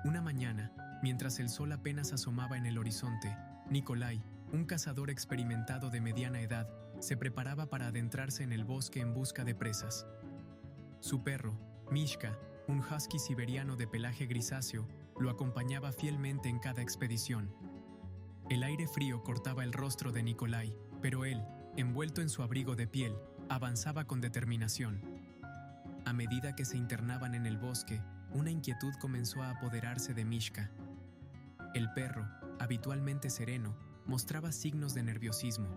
Una mañana, mientras el sol apenas asomaba en el horizonte, Nikolai, un cazador experimentado de mediana edad, se preparaba para adentrarse en el bosque en busca de presas. Su perro, Mishka, un husky siberiano de pelaje grisáceo, lo acompañaba fielmente en cada expedición. El aire frío cortaba el rostro de Nikolai, pero él, envuelto en su abrigo de piel, avanzaba con determinación. A medida que se internaban en el bosque, una inquietud comenzó a apoderarse de Mishka. El perro, habitualmente sereno, mostraba signos de nerviosismo.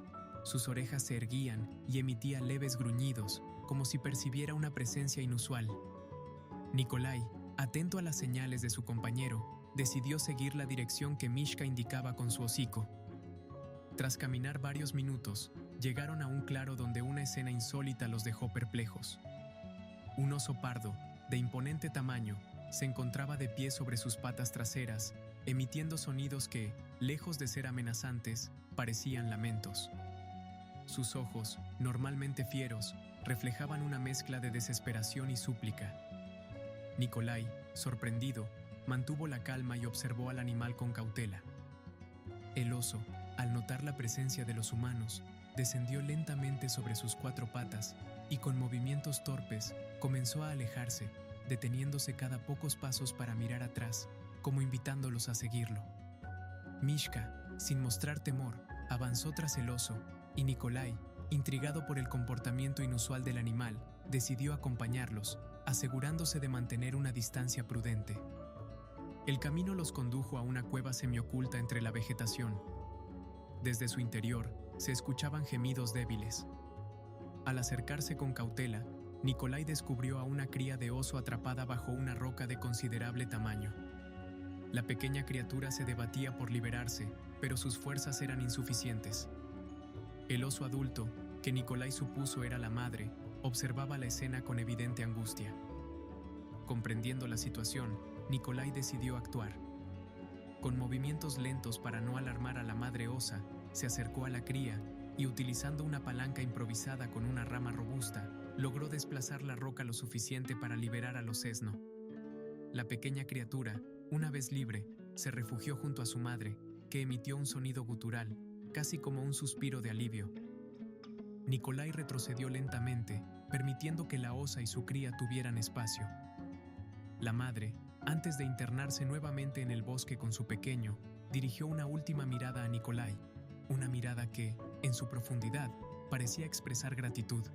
Sus orejas se erguían y emitía leves gruñidos, como si percibiera una presencia inusual. Nikolai, atento a las señales de su compañero, decidió seguir la dirección que Mishka indicaba con su hocico. Tras caminar varios minutos, llegaron a un claro donde una escena insólita los dejó perplejos. Un oso pardo, de imponente tamaño, se encontraba de pie sobre sus patas traseras, emitiendo sonidos que, lejos de ser amenazantes, parecían lamentos. Sus ojos, normalmente fieros, reflejaban una mezcla de desesperación y súplica. Nikolai, sorprendido, mantuvo la calma y observó al animal con cautela. El oso, al notar la presencia de los humanos, descendió lentamente sobre sus 4 patas y con movimientos torpes comenzó a alejarse, deteniéndose cada pocos pasos para mirar atrás, como invitándolos a seguirlo. Mishka, sin mostrar temor, avanzó tras el oso, y Nikolai, intrigado por el comportamiento inusual del animal, decidió acompañarlos, asegurándose de mantener una distancia prudente. El camino los condujo a una cueva semioculta entre la vegetación. Desde su interior se escuchaban gemidos débiles. Al acercarse con cautela, Nikolai descubrió a una cría de oso atrapada bajo una roca de considerable tamaño. La pequeña criatura se debatía por liberarse, pero sus fuerzas eran insuficientes. El oso adulto, que Nikolai supuso era la madre, observaba la escena con evidente angustia. Comprendiendo la situación, Nikolai decidió actuar. Con movimientos lentos para no alarmar a la madre osa, se acercó a la cría y, utilizando una palanca improvisada con una rama robusta, logró desplazar la roca lo suficiente para liberar al osesno. La pequeña criatura, una vez libre, se refugió junto a su madre, que emitió un sonido gutural, casi como un suspiro de alivio. Nikolai retrocedió lentamente, permitiendo que la osa y su cría tuvieran espacio. La madre, antes de internarse nuevamente en el bosque con su pequeño, dirigió una última mirada a Nikolai, una mirada que, en su profundidad, parecía expresar gratitud.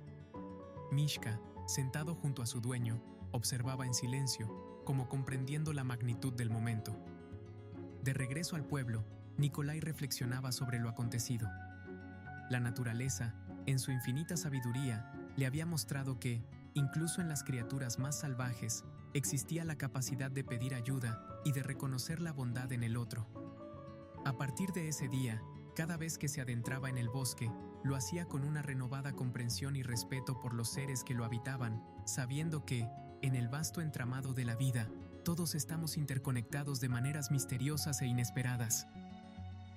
Mishka, sentado junto a su dueño, observaba en silencio, como comprendiendo la magnitud del momento. De regreso al pueblo, Nikolai reflexionaba sobre lo acontecido. La naturaleza, en su infinita sabiduría, le había mostrado que, incluso en las criaturas más salvajes, existía la capacidad de pedir ayuda y de reconocer la bondad en el otro. A partir de ese día, cada vez que se adentraba en el bosque, lo hacía con una renovada comprensión y respeto por los seres que lo habitaban, sabiendo que, en el vasto entramado de la vida, todos estamos interconectados de maneras misteriosas e inesperadas.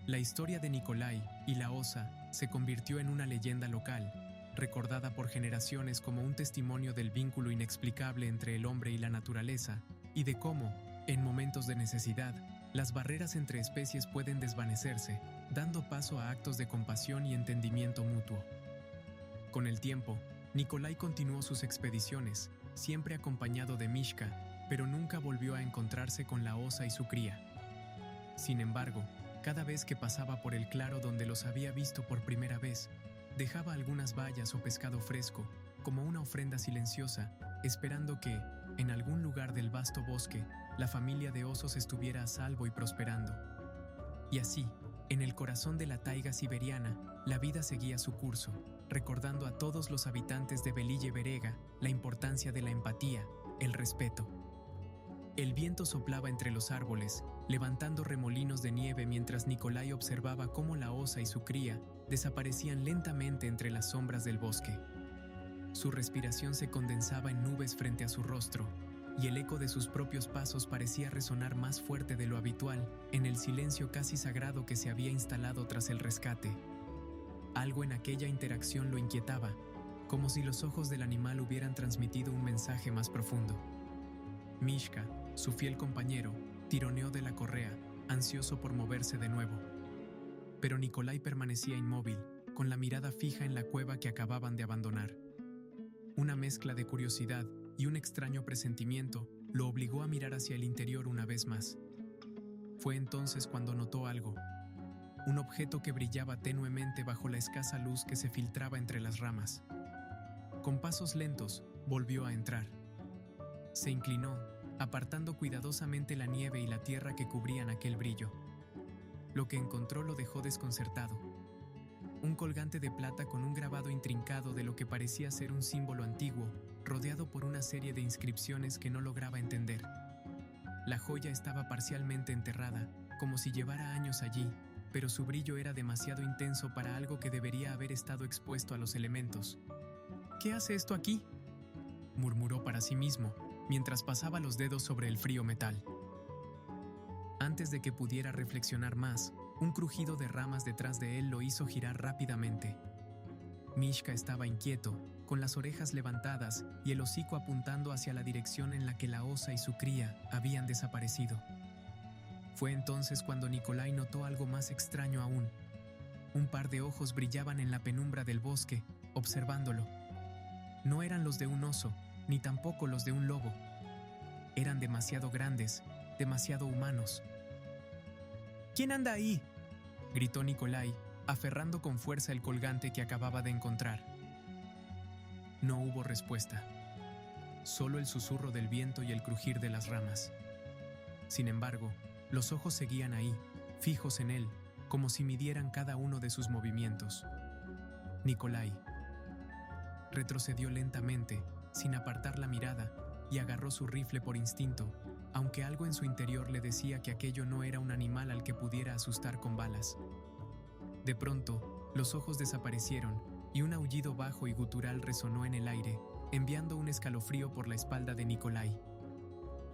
La historia de Nikolai y la osa se convirtió en una leyenda local, recordada por generaciones como un testimonio del vínculo inexplicable entre el hombre y la naturaleza, y de cómo, en momentos de necesidad, las barreras entre especies pueden desvanecerse, dando paso a actos de compasión y entendimiento mutuo. Con el tiempo, Nikolai continuó sus expediciones, siempre acompañado de Mishka, pero nunca volvió a encontrarse con la osa y su cría. Sin embargo, cada vez que pasaba por el claro donde los había visto por primera vez, dejaba algunas bayas o pescado fresco, como una ofrenda silenciosa, esperando que, en algún lugar del vasto bosque, la familia de osos estuviera a salvo y prosperando. Y así, en el corazón de la taiga siberiana, la vida seguía su curso, recordando a todos los habitantes de Velille Verega la importancia de la empatía, el respeto. El viento soplaba entre los árboles, levantando remolinos de nieve mientras Nikolai observaba cómo la osa y su cría desaparecían lentamente entre las sombras del bosque. Su respiración se condensaba en nubes frente a su rostro, y el eco de sus propios pasos parecía resonar más fuerte de lo habitual en el silencio casi sagrado que se había instalado tras el rescate. Algo en aquella interacción lo inquietaba, como si los ojos del animal hubieran transmitido un mensaje más profundo. Mishka, su fiel compañero, Tironeó de la correa, ansioso por moverse de nuevo. Pero Nikolai permanecía inmóvil, con la mirada fija en la cueva que acababan de abandonar. Una mezcla de curiosidad y un extraño presentimiento lo obligó a mirar hacia el interior una vez más. Fue entonces cuando notó algo. Un objeto que brillaba tenuemente bajo la escasa luz que se filtraba entre las ramas. Con pasos lentos, volvió a entrar. Se inclinó, apartando cuidadosamente la nieve y la tierra que cubrían aquel brillo. Lo que encontró lo dejó desconcertado. Un colgante de plata con un grabado intrincado de lo que parecía ser un símbolo antiguo, rodeado por una serie de inscripciones que no lograba entender. La joya estaba parcialmente enterrada, como si llevara años allí, pero su brillo era demasiado intenso para algo que debería haber estado expuesto a los elementos. «¿Qué hace esto aquí?», murmuró para sí mismo, mientras pasaba los dedos sobre el frío metal. Antes de que pudiera reflexionar más, un crujido de ramas detrás de él lo hizo girar rápidamente. Mishka estaba inquieto, con las orejas levantadas y el hocico apuntando hacia la dirección en la que la osa y su cría habían desaparecido. Fue entonces cuando Nikolai notó algo más extraño aún. Un par de ojos brillaban en la penumbra del bosque, observándolo. No eran los de un oso, ni tampoco los de un lobo. Eran demasiado grandes, demasiado humanos. «¿Quién anda ahí?», gritó Nikolai, aferrando con fuerza el colgante que acababa de encontrar. No hubo respuesta. Solo el susurro del viento y el crujir de las ramas. Sin embargo, los ojos seguían ahí, fijos en él, como si midieran cada uno de sus movimientos. Nikolai retrocedió lentamente, sin apartar la mirada, y agarró su rifle por instinto, aunque algo en su interior le decía que aquello no era un animal al que pudiera asustar con balas. De pronto, los ojos desaparecieron, y un aullido bajo y gutural resonó en el aire, enviando un escalofrío por la espalda de Nikolai.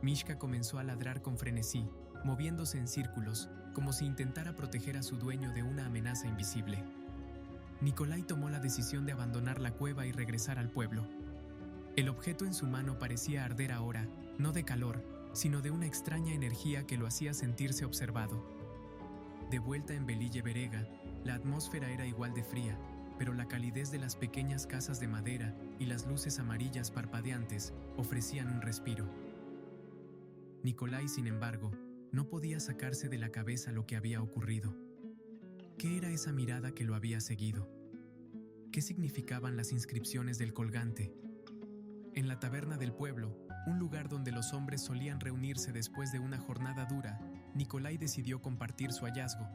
Mishka comenzó a ladrar con frenesí, moviéndose en círculos, como si intentara proteger a su dueño de una amenaza invisible. Nikolai tomó la decisión de abandonar la cueva y regresar al pueblo. El objeto en su mano parecía arder ahora, no de calor, sino de una extraña energía que lo hacía sentirse observado. De vuelta en Velille Verega, la atmósfera era igual de fría, pero la calidez de las pequeñas casas de madera y las luces amarillas parpadeantes ofrecían un respiro. Nikolai, sin embargo, no podía sacarse de la cabeza lo que había ocurrido. ¿Qué era esa mirada que lo había seguido? ¿Qué significaban las inscripciones del colgante? En la taberna del pueblo, un lugar donde los hombres solían reunirse después de una jornada dura, Nikolai decidió compartir su hallazgo.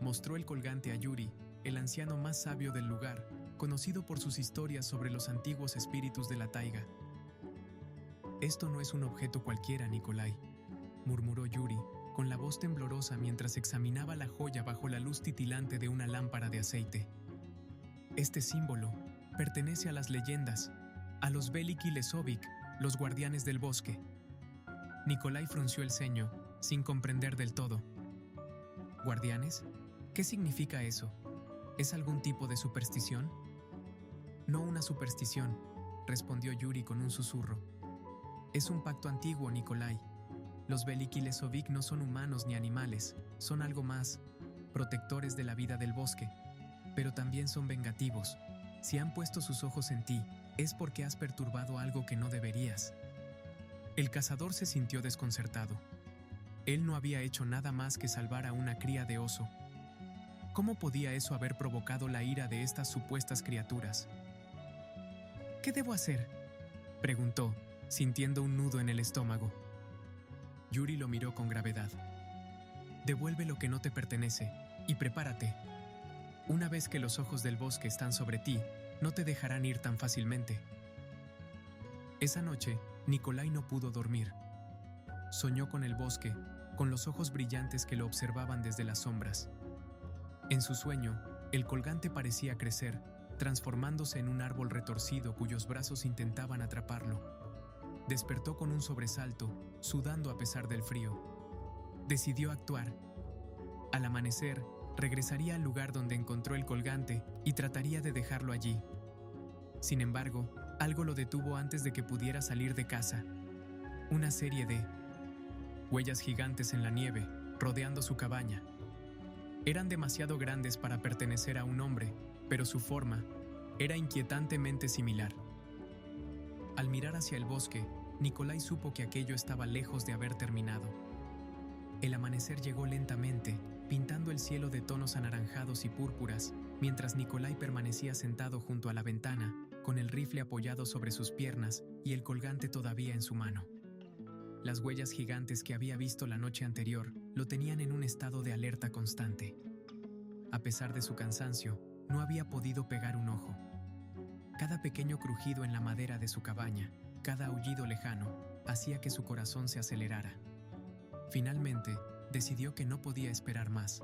Mostró el colgante a Yuri, el anciano más sabio del lugar, conocido por sus historias sobre los antiguos espíritus de la taiga. «Esto no es un objeto cualquiera, Nikolai», murmuró Yuri, con la voz temblorosa mientras examinaba la joya bajo la luz titilante de una lámpara de aceite. «Este símbolo pertenece a las leyendas, a los Veliki Lesovic, los guardianes del bosque». Nikolai frunció el ceño, sin comprender del todo. ¿Guardianes? ¿Qué significa eso? ¿Es algún tipo de superstición? No una superstición, respondió Yuri con un susurro. Es un pacto antiguo, Nikolai. Los Veliki Lesovic no son humanos ni animales, son algo más, protectores de la vida del bosque, pero también son vengativos. Si han puesto sus ojos en ti, es porque has perturbado algo que no deberías. El cazador se sintió desconcertado. Él no había hecho nada más que salvar a una cría de oso. ¿Cómo podía eso haber provocado la ira de estas supuestas criaturas? «¿Qué debo hacer?», preguntó, sintiendo un nudo en el estómago. Yuri lo miró con gravedad. «Devuelve lo que no te pertenece, y prepárate. Una vez que los ojos del bosque están sobre ti, no te dejarán ir tan fácilmente». Esa noche, Nikolai no pudo dormir. Soñó con el bosque, con los ojos brillantes que lo observaban desde las sombras. En su sueño, el colgante parecía crecer, transformándose en un árbol retorcido cuyos brazos intentaban atraparlo. Despertó con un sobresalto, sudando a pesar del frío. Decidió actuar. Al amanecer, regresaría al lugar donde encontró el colgante y trataría de dejarlo allí. Sin embargo, algo lo detuvo antes de que pudiera salir de casa. Una serie de huellas gigantes en la nieve, rodeando su cabaña. Eran demasiado grandes para pertenecer a un hombre, pero su forma era inquietantemente similar. Al mirar hacia el bosque, Nikolai supo que aquello estaba lejos de haber terminado. El amanecer llegó lentamente, pintando el cielo de tonos anaranjados y púrpuras, mientras Nikolai permanecía sentado junto a la ventana, con el rifle apoyado sobre sus piernas y el colgante todavía en su mano. Las huellas gigantes que había visto la noche anterior lo tenían en un estado de alerta constante. A pesar de su cansancio, no había podido pegar un ojo. Cada pequeño crujido en la madera de su cabaña, cada aullido lejano, hacía que su corazón se acelerara. Finalmente, decidió que no podía esperar más.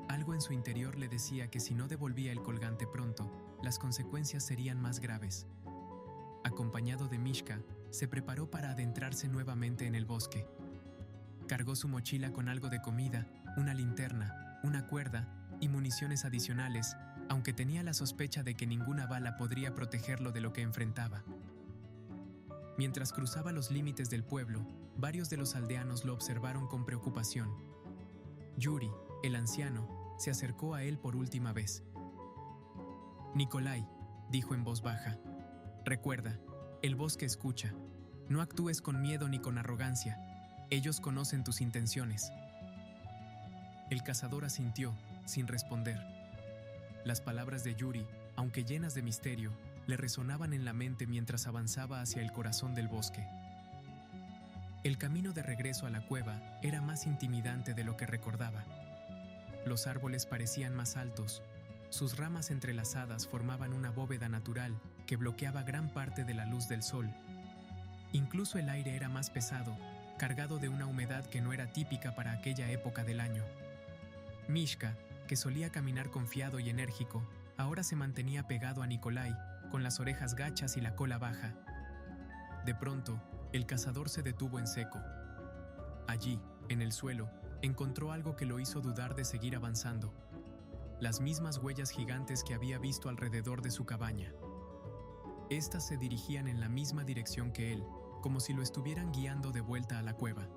Algo en su interior le decía que si no devolvía el colgante pronto, las consecuencias serían más graves. Acompañado de Mishka, se preparó para adentrarse nuevamente en el bosque. Cargó su mochila con algo de comida, una linterna, una cuerda y municiones adicionales, aunque tenía la sospecha de que ninguna bala podría protegerlo de lo que enfrentaba. Mientras cruzaba los límites del pueblo, varios de los aldeanos lo observaron con preocupación. Yuri, el anciano, se acercó a él por última vez. «Nikolai», dijo en voz baja, «recuerda, el bosque escucha. No actúes con miedo ni con arrogancia. Ellos conocen tus intenciones». El cazador asintió, sin responder. Las palabras de Yuri, aunque llenas de misterio, le resonaban en la mente mientras avanzaba hacia el corazón del bosque. El camino de regreso a la cueva era más intimidante de lo que recordaba. Los árboles parecían más altos. Sus ramas entrelazadas formaban una bóveda natural que bloqueaba gran parte de la luz del sol. Incluso el aire era más pesado, cargado de una humedad que no era típica para aquella época del año. Mishka, que solía caminar confiado y enérgico, ahora se mantenía pegado a Nikolai, con las orejas gachas y la cola baja. De pronto, el cazador se detuvo en seco. Allí, en el suelo, encontró algo que lo hizo dudar de seguir avanzando. Las mismas huellas gigantes que había visto alrededor de su cabaña. Estas se dirigían en la misma dirección que él, como si lo estuvieran guiando de vuelta a la cueva.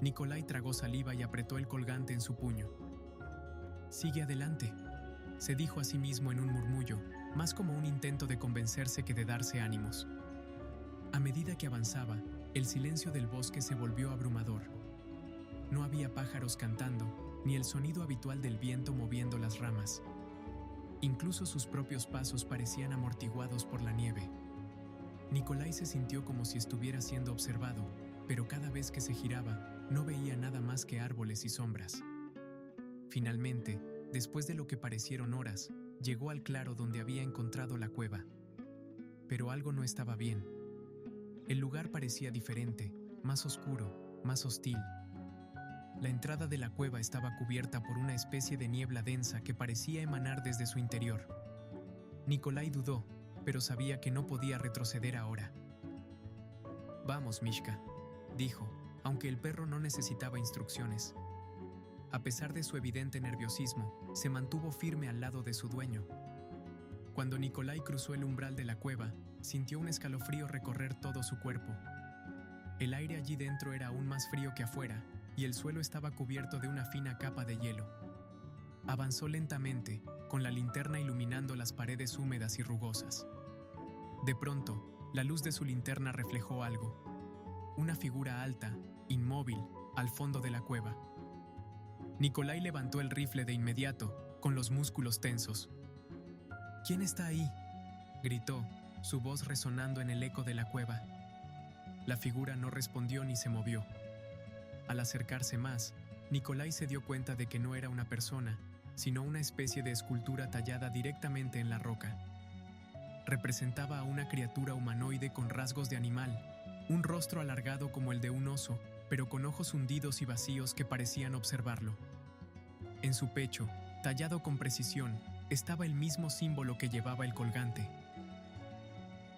Nikolai tragó saliva y apretó el colgante en su puño. «Sigue adelante», se dijo a sí mismo en un murmullo, más como un intento de convencerse que de darse ánimos. A medida que avanzaba, el silencio del bosque se volvió abrumador. No había pájaros cantando, ni el sonido habitual del viento moviendo las ramas. Incluso sus propios pasos parecían amortiguados por la nieve. Nikolai se sintió como si estuviera siendo observado, pero cada vez que se giraba, no veía nada más que árboles y sombras. Finalmente, después de lo que parecieron horas, llegó al claro donde había encontrado la cueva. Pero algo no estaba bien. El lugar parecía diferente, más oscuro, más hostil. La entrada de la cueva estaba cubierta por una especie de niebla densa que parecía emanar desde su interior. Nikolai dudó, pero sabía que no podía retroceder ahora. «Vamos, Mishka», dijo, aunque el perro no necesitaba instrucciones. A pesar de su evidente nerviosismo, se mantuvo firme al lado de su dueño. Cuando Nikolai cruzó el umbral de la cueva, sintió un escalofrío recorrer todo su cuerpo. El aire allí dentro era aún más frío que afuera, y el suelo estaba cubierto de una fina capa de hielo. Avanzó lentamente, con la linterna iluminando las paredes húmedas y rugosas. De pronto, la luz de su linterna reflejó algo. Una figura alta, inmóvil, al fondo de la cueva. Nikolai levantó el rifle de inmediato, con los músculos tensos. «¿Quién está ahí?», gritó, su voz resonando en el eco de la cueva. La figura no respondió ni se movió. Al acercarse más, Nikolai se dio cuenta de que no era una persona, sino una especie de escultura tallada directamente en la roca. Representaba a una criatura humanoide con rasgos de animal, un rostro alargado como el de un oso, pero con ojos hundidos y vacíos que parecían observarlo. En su pecho, tallado con precisión, estaba el mismo símbolo que llevaba el colgante.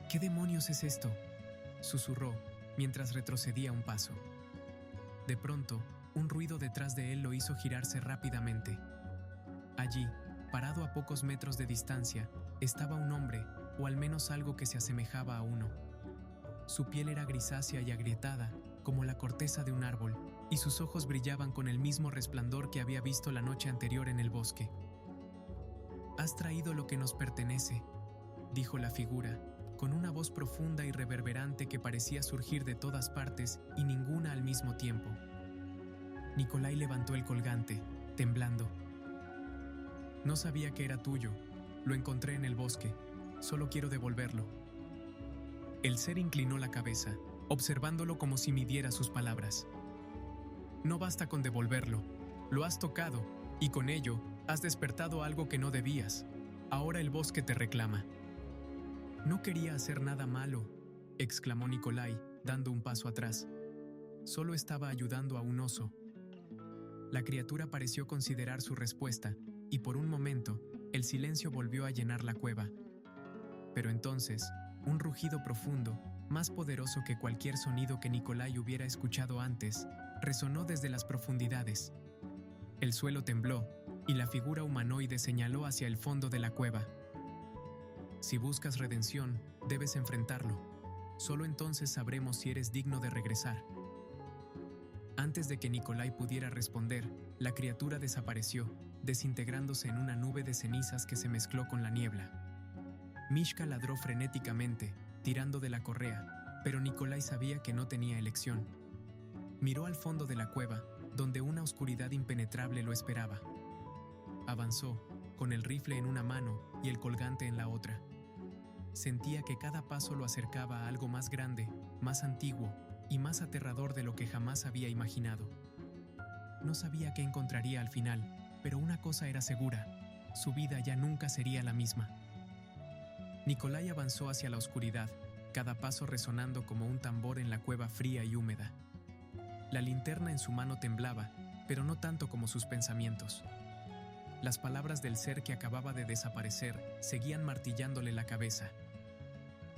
«¿Qué demonios es esto?», susurró, mientras retrocedía un paso. De pronto, un ruido detrás de él lo hizo girarse rápidamente. Allí, parado a pocos metros de distancia, estaba un hombre, o al menos algo que se asemejaba a uno. Su piel era grisácea y agrietada, como la corteza de un árbol, y sus ojos brillaban con el mismo resplandor que había visto la noche anterior en el bosque. «Has traído lo que nos pertenece», dijo la figura, con una voz profunda y reverberante que parecía surgir de todas partes y ninguna al mismo tiempo. Nikolai levantó el colgante, temblando. «No sabía que era tuyo. Lo encontré en el bosque. Solo quiero devolverlo». El ser inclinó la cabeza, observándolo como si midiera sus palabras. «No basta con devolverlo. Lo has tocado, y con ello has despertado algo que no debías. Ahora el bosque te reclama». «No quería hacer nada malo», exclamó Nikolai, dando un paso atrás. «Solo estaba ayudando a un oso». La criatura pareció considerar su respuesta, y por un momento, el silencio volvió a llenar la cueva. Pero entonces, un rugido profundo, más poderoso que cualquier sonido que Nikolai hubiera escuchado antes, resonó desde las profundidades. El suelo tembló, y la figura humanoide señaló hacia el fondo de la cueva. «Si buscas redención, debes enfrentarlo. Solo entonces sabremos si eres digno de regresar». Antes de que Nikolai pudiera responder, la criatura desapareció, desintegrándose en una nube de cenizas que se mezcló con la niebla. Mishka ladró frenéticamente, tirando de la correa, pero Nikolai sabía que no tenía elección. Miró al fondo de la cueva, donde una oscuridad impenetrable lo esperaba. Avanzó, con el rifle en una mano y el colgante en la otra. Sentía que cada paso lo acercaba a algo más grande, más antiguo y más aterrador de lo que jamás había imaginado. No sabía qué encontraría al final, pero una cosa era segura: su vida ya nunca sería la misma. Nikolai avanzó hacia la oscuridad, cada paso resonando como un tambor en la cueva fría y húmeda. La linterna en su mano temblaba, pero no tanto como sus pensamientos. Las palabras del ser que acababa de desaparecer seguían martillándole la cabeza.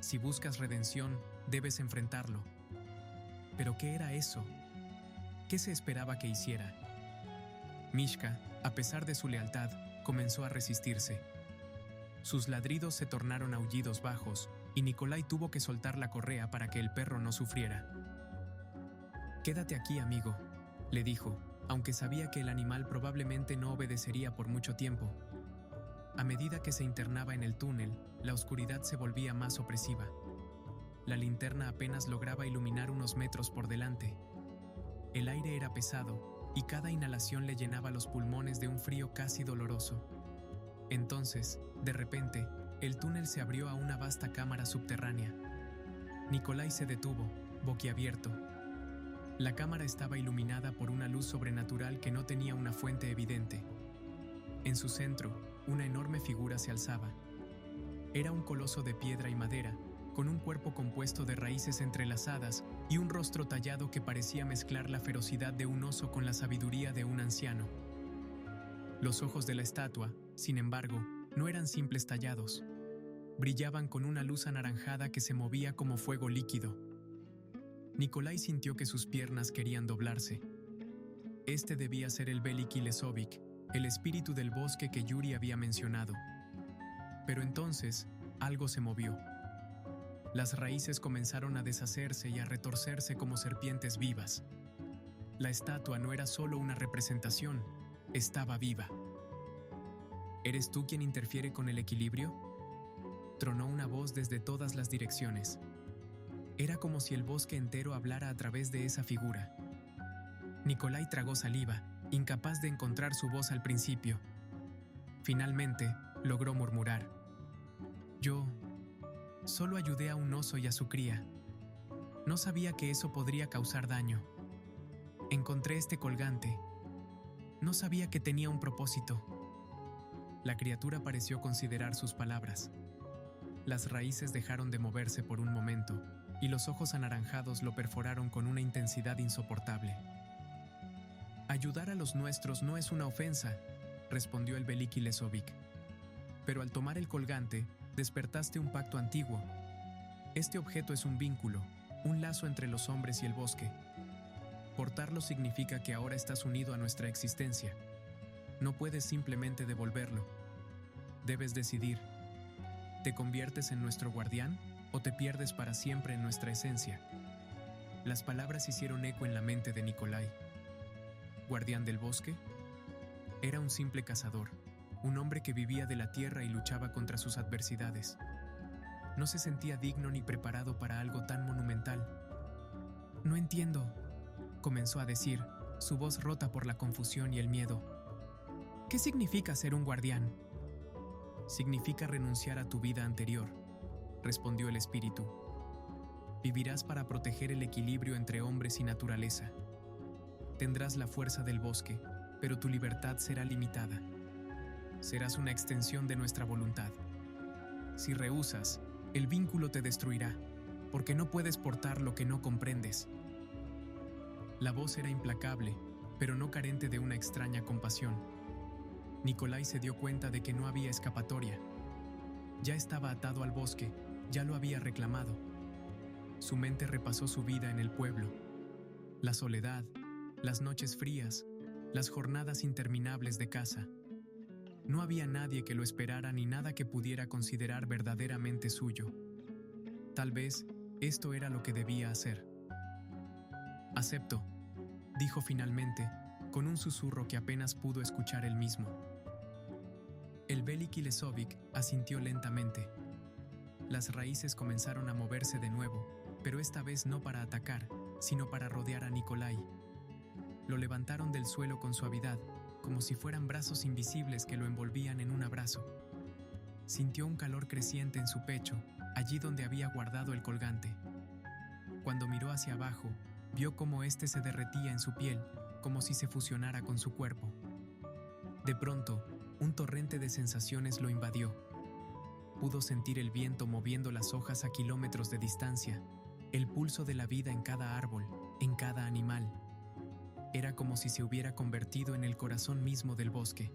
«Si buscas redención, debes enfrentarlo». ¿Pero qué era eso? ¿Qué se esperaba que hiciera? Mishka, a pesar de su lealtad, comenzó a resistirse. Sus ladridos se tornaron aullidos bajos, y Nikolai tuvo que soltar la correa para que el perro no sufriera. «Quédate aquí, amigo», le dijo, aunque sabía que el animal probablemente no obedecería por mucho tiempo. A medida que se internaba en el túnel, la oscuridad se volvía más opresiva. La linterna apenas lograba iluminar unos metros por delante. El aire era pesado, y cada inhalación le llenaba los pulmones de un frío casi doloroso. Entonces, de repente, el túnel se abrió a una vasta cámara subterránea. Nikolai se detuvo, boquiabierto. La cámara estaba iluminada por una luz sobrenatural que no tenía una fuente evidente. En su centro, una enorme figura se alzaba. Era un coloso de piedra y madera, con un cuerpo compuesto de raíces entrelazadas y un rostro tallado que parecía mezclar la ferocidad de un oso con la sabiduría de un anciano. Los ojos de la estatua, sin embargo, no eran simples tallados. Brillaban con una luz anaranjada que se movía como fuego líquido. Nikolai sintió que sus piernas querían doblarse. Este debía ser el Veliki Lesovic, el espíritu del bosque que Yuri había mencionado. Pero entonces, algo se movió. Las raíces comenzaron a deshacerse y a retorcerse como serpientes vivas. La estatua no era solo una representación, estaba viva. ¿Eres tú quien interfiere con el equilibrio?, tronó una voz desde todas las direcciones. Era como si el bosque entero hablara a través de esa figura. Nikolai tragó saliva, incapaz de encontrar su voz al principio. Finalmente, logró murmurar: «Yo solo ayudé a un oso y a su cría. No sabía que eso podría causar daño. Encontré este colgante. No sabía que tenía un propósito». La criatura pareció considerar sus palabras. Las raíces dejaron de moverse por un momento, y los ojos anaranjados lo perforaron con una intensidad insoportable. «Ayudar a los nuestros no es una ofensa», respondió el Veliki Lesovic. «Pero al tomar el colgante, despertaste un pacto antiguo. Este objeto es un vínculo, un lazo entre los hombres y el bosque. Portarlo significa que ahora estás unido a nuestra existencia. No puedes simplemente devolverlo. Debes decidir. ¿Te conviertes en nuestro guardián o te pierdes para siempre en nuestra esencia?» Las palabras hicieron eco en la mente de Nikolai. ¿Guardián del bosque? Era un simple cazador, un hombre que vivía de la tierra y luchaba contra sus adversidades. No se sentía digno ni preparado para algo tan monumental. «No entiendo», comenzó a decir, su voz rota por la confusión y el miedo. «¿Qué significa ser un guardián?» «Significa renunciar a tu vida anterior», respondió el espíritu. «Vivirás para proteger el equilibrio entre hombres y naturaleza. Tendrás la fuerza del bosque, pero tu libertad será limitada. Serás una extensión de nuestra voluntad. Si rehusas, el vínculo te destruirá, porque no puedes portar lo que no comprendes». La voz era implacable, pero no carente de una extraña compasión. Nikolai se dio cuenta de que no había escapatoria. Ya estaba atado al bosque, ya lo había reclamado. Su mente repasó su vida en el pueblo. La soledad, las noches frías, las jornadas interminables de caza. No había nadie que lo esperara ni nada que pudiera considerar verdaderamente suyo. Tal vez esto era lo que debía hacer. «Acepto», dijo finalmente, con un susurro que apenas pudo escuchar él mismo. El Veliki Lesovic asintió lentamente. Las raíces comenzaron a moverse de nuevo, pero esta vez no para atacar, sino para rodear a Nikolai. Lo levantaron del suelo con suavidad, como si fueran brazos invisibles que lo envolvían en un abrazo. Sintió un calor creciente en su pecho, allí donde había guardado el colgante. Cuando miró hacia abajo, vio cómo éste se derretía en su piel, como si se fusionara con su cuerpo. De pronto, un torrente de sensaciones lo invadió. Pudo sentir el viento moviendo las hojas a kilómetros de distancia, el pulso de la vida en cada árbol, en cada animal. Era como si se hubiera convertido en el corazón mismo del bosque.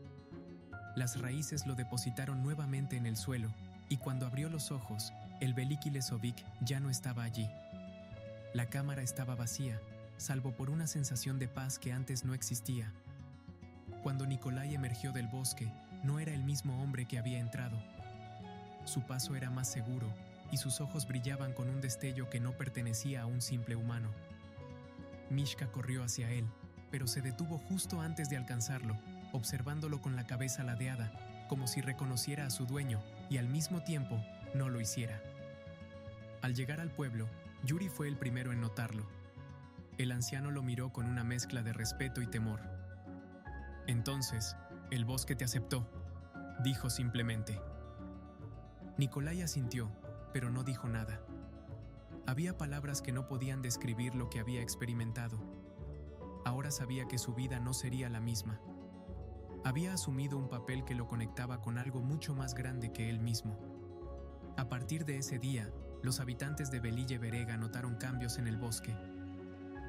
Las raíces lo depositaron nuevamente en el suelo, y cuando abrió los ojos, el Veliki Lesovic ya no estaba allí. La cámara estaba vacía, salvo por una sensación de paz que antes no existía. Cuando Nikolai emergió del bosque, no era el mismo hombre que había entrado. Su paso era más seguro, y sus ojos brillaban con un destello que no pertenecía a un simple humano. Mishka corrió hacia él, pero se detuvo justo antes de alcanzarlo, observándolo con la cabeza ladeada, como si reconociera a su dueño y al mismo tiempo no lo hiciera. Al llegar al pueblo, Yuri fue el primero en notarlo. El anciano lo miró con una mezcla de respeto y temor. «Entonces, el bosque te aceptó», dijo simplemente. Nikolai asintió, pero no dijo nada. Había palabras que no podían describir lo que había experimentado. Ahora sabía que su vida no sería la misma. Había asumido un papel que lo conectaba con algo mucho más grande que él mismo. A partir de ese día, los habitantes de Velille Verega notaron cambios en el bosque.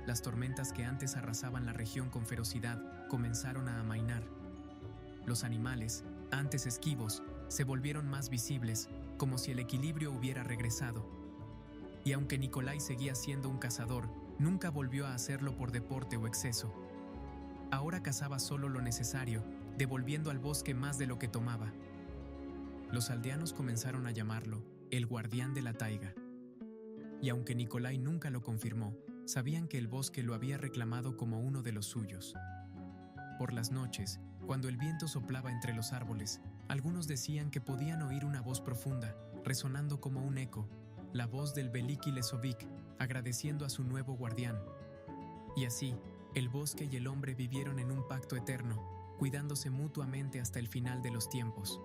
Las tormentas que antes arrasaban la región con ferocidad comenzaron a amainar. Los animales, antes esquivos, se volvieron más visibles, como si el equilibrio hubiera regresado. Y aunque Nikolai seguía siendo un cazador, nunca volvió a hacerlo por deporte o exceso. Ahora cazaba solo lo necesario, devolviendo al bosque más de lo que tomaba. Los aldeanos comenzaron a llamarlo el guardián de la taiga. Y aunque Nikolai nunca lo confirmó, sabían que el bosque lo había reclamado como uno de los suyos. Por las noches, cuando el viento soplaba entre los árboles, algunos decían que podían oír una voz profunda, resonando como un eco, la voz del Veliki Lesovic, agradeciendo a su nuevo guardián. Y así, el bosque y el hombre vivieron en un pacto eterno, cuidándose mutuamente hasta el final de los tiempos.